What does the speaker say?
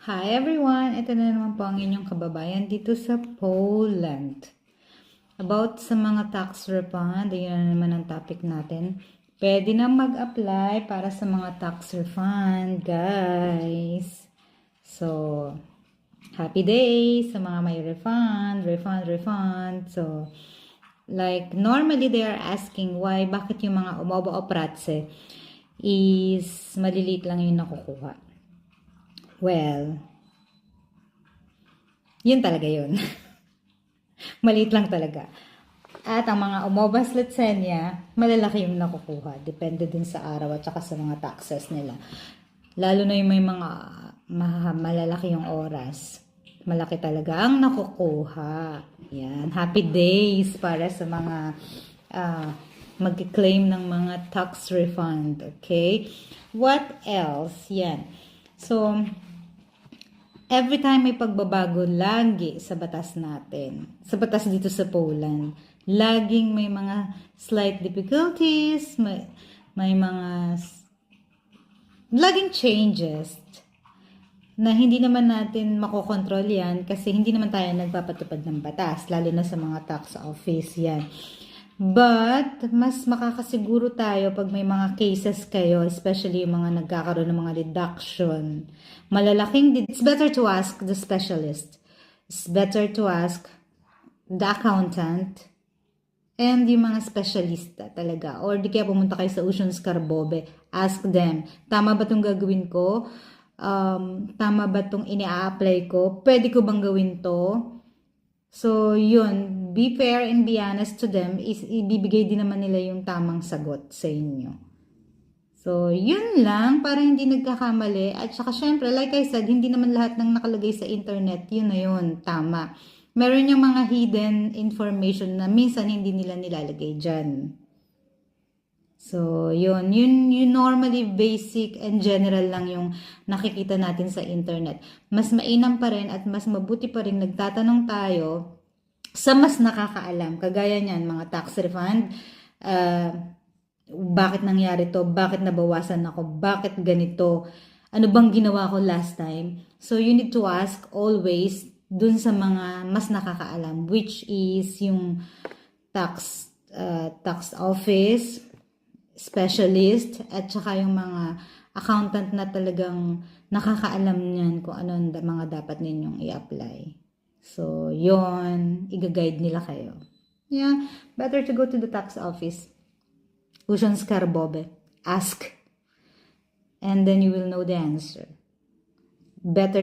Hi everyone! Ito na naman po ang inyong kababayan dito sa Poland. About sa mga tax refund, ayun na naman ang topic natin. Pwede na mag-apply para sa mga tax refund, guys. So, happy day sa mga may refund. So, like, normally they are asking why, bakit yung mga umobo o pratse is maliliit lang yung nakukuha. Well, yun talaga yun. Maliit lang talaga. At ang mga umobas litsenya, malalaki yung nakukuha. Depende din sa araw at saka sa mga taxes nila. Lalo na yung may mga malalaki yung oras. Malaki talaga ang nakukuha. Yan. Happy days para sa mga mag-claim ng mga tax refund. Okay? What else? Yan. So, every time may pagbabago lagi sa batas natin, sa batas dito sa Poland, laging may mga slight difficulties, may mga laging changes na hindi naman natin makokontrol yan kasi hindi naman tayo nagpapatupad ng batas, lalo na sa mga tax office yan. But, mas makakasiguro tayo pag may mga cases kayo, especially yung mga nagkakaroon ng mga deduction. It's better to ask the specialist. It's better to ask the accountant and yung mga specialista talaga. Or di kaya pumunta kayo sa Ocean Scarbobe, ask them, tama ba itong gagawin ko? Tama ba itong ini-apply ko? Pwede ko bang gawin to? So, yun, be fair and be honest to them, ibibigay din naman nila yung tamang sagot sa inyo. So, yun lang, para hindi nagkakamali. At saka, syempre, like I said, hindi naman lahat ng nakalagay sa internet, yun na yun, tama. Meron yung mga hidden information na minsan hindi nila nilalagay dyan. So, yun normally basic and general lang yung nakikita natin sa internet. Mas mainam pa rin at mas mabuti pa rin nagtatanong tayo sa mas nakakaalam. Kagaya niyan, mga tax refund, bakit nangyari to, bakit nabawasan ako, bakit ganito, ano bang ginawa ko last time. So, you need to ask always dun sa mga mas nakakaalam, which is yung tax office, specialist, at saka yung mga accountant na talagang nakakaalam niyan kung ano ang mga dapat ninyong i-apply. So, yon, i-guide nila kayo. Yeah, better to go to the tax office. Ocean Scarbobe. Ask. And then you will know the answer. Better